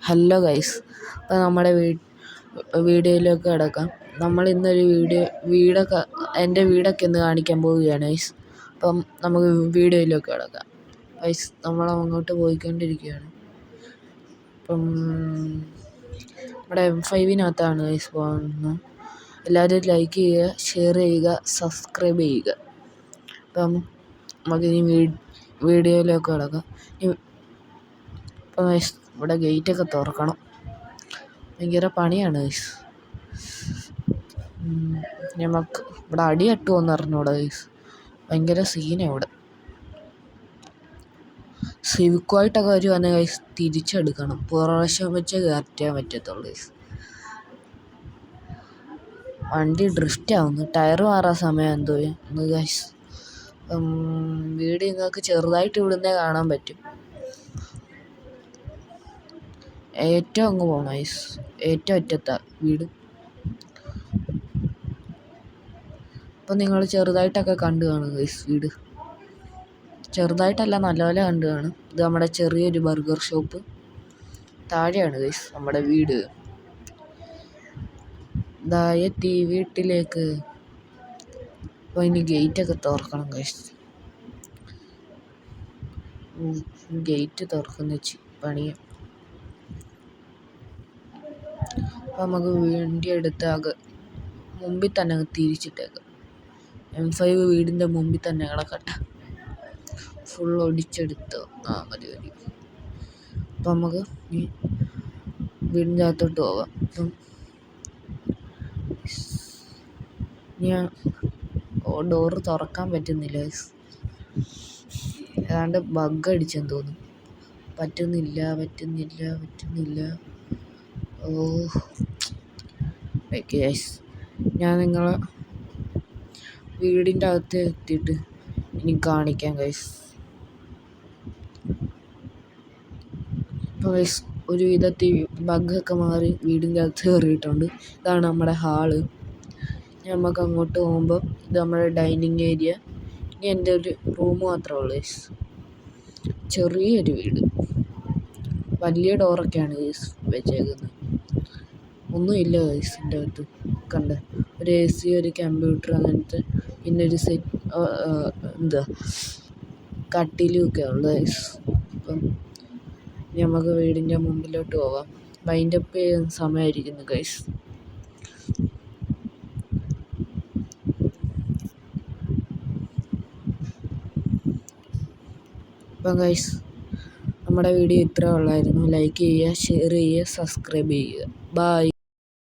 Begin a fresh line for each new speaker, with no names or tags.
Hello guys, അപ്പോൾ നമ്മുടെ വീഡിയോയിലേക്ക് കിടക്കാം. നമ്മൾ ഇന്നൊരു എൻ്റെ വീടൊക്കെ ഒന്ന് കാണിക്കാൻ പോവുകയാണ് ഗൈസ്. അപ്പം നമുക്ക് വീഡിയോയിലേക്ക് കിടക്കാം ഗൈസ്. നമ്മൾ അങ്ങോട്ട് പോയിക്കൊണ്ടിരിക്കുകയാണ്. അപ്പം നമ്മുടെ M5 ഗൈസ് പോകുന്നത്. എല്ലാവരും ലൈക്ക് ചെയ്യുക, ഷെയർ ചെയ്യുക, സബ്സ്ക്രൈബ് ചെയ്യുക. അപ്പം നമുക്കിനി വീഡിയോയിലേക്ക് കിടക്കാം. ഇപ്പം ഗൈസ് ഇവിടെ ഗേറ്റൊക്കെ തുറക്കണം. ഭയങ്കര പണിയാണ് ഗൈസ്. നമുക്ക് ഇവിടെ അടി തട്ടുമോയെന്ന് അറിഞ്ഞൂടാ ഗൈസ്. ഭയങ്കര സീനാണ് ഇവിടെ. സിവിക്കുമായിട്ടൊക്കെ വരുവാണെങ്കിൽ ഗൈസ് തിരിച്ചെടുക്കണം. പുറവശം വെച്ച് കയറ്റാൻ പറ്റത്തുള്ളൂ ഗൈസ്. വണ്ടി ഡ്രിഫ്റ്റ് ആവുന്നു. ടയർ മാറാൻ സമയം എന്തോ ഗൈസ്. വീട് നിങ്ങൾക്ക് ചെറുതായിട്ട് ഇവിടുന്നേ കാണാൻ പറ്റും. ഏറ്റവും അങ്ങ് പോകണം ഗൈസ്. ഏറ്റവും അറ്റത്താ വീട്. അപ്പം നിങ്ങൾ ചെറുതായിട്ടൊക്കെ കണ്ടു കാണും ഗൈസ് വീട്. ചെറുതായിട്ടല്ല, നല്ലപോലെ കണ്ടു കാണും. ഇത് നമ്മുടെ ചെറിയൊരു ബർഗർ ഷോപ്പ്. താഴെയാണ് ഗൈസ് നമ്മുടെ വീട്. എത്തി വീട്ടിലേക്ക്. അപ്പോൾ ഇനി ഗേറ്റൊക്കെ തുറക്കണം ഗൈസ്. ഗേറ്റ് തുറക്കുന്ന പണിയാണ്. അപ്പം നമുക്ക് വണ്ടി എടുത്ത് മുമ്പിൽ തന്നെ തിരിച്ചിട്ടേക്കാം. M5 വീടിൻ്റെ മുമ്പിൽ തന്നെ കിടക്കട്ടെ. ഫുൾ ഒടിച്ചെടുത്ത് മതി. അപ്പം നമുക്ക് ഈ വീടിൻ്റെ അകത്തോട്ട് പോകാം. അപ്പം ഞാൻ ഡോറ് തുറക്കാൻ പറ്റുന്നില്ല. ഏതാണ്ട് ബഗ് അടിച്ചെന്ന് തോന്നുന്നു. പറ്റുന്നില്ല. ഗൈസ്, ഞാൻ നിങ്ങളെ വീടിൻ്റെ അകത്ത് എത്തിയിട്ട് ഇനി കാണിക്കാം ഗൈസ്. അപ്പോൾ ഗൈസ് ഒരു വിധത്തിൽ ബഗ്ഗൊക്കെ മാറി വീടിൻ്റെ അകത്ത് കയറിയിട്ടുണ്ട്. ഇതാണ് നമ്മുടെ ഹാള്. നമുക്ക് അങ്ങോട്ട് പോകുമ്പോൾ ഇത് നമ്മുടെ ഡൈനിങ് ഏരിയ. ഇനി എൻ്റെ ഒരു റൂം മാത്രമേ ഉള്ളൂ ഗൈസ്. ചെറിയൊരു വീട്. വലിയ ഡോറൊക്കെയാണ് ഗൈസ് വെച്ചേക്കുന്നത്. ഒന്നുമില്ല ഗൈസ് എൻ്റെ അകത്ത്. കണ്ട ഒരു AC, ഒരു കമ്പ്യൂട്ടർ, അങ്ങനത്തെ പിന്നെ ഒരു കട്ടിലും ഒക്കെ ഉള്ളു ഗൈസ്. അപ്പം നമുക്ക് വീടിൻ്റെ മുമ്പിലോട്ട് പോകാം. വൈൻഡപ്പ് ചെയ്യുന്ന സമയമായിരിക്കുന്നു ഗൈസ്. അപ്പം ഗൈസ് നമ്മുടെ വീഡിയോ ഇത്രേ ഉള്ളായിരുന്നു. ലൈക്ക് ചെയ്യുക, ഷെയർ ചെയ്യുക, സബ്സ്ക്രൈബ് ചെയ്യുക. ബൈ.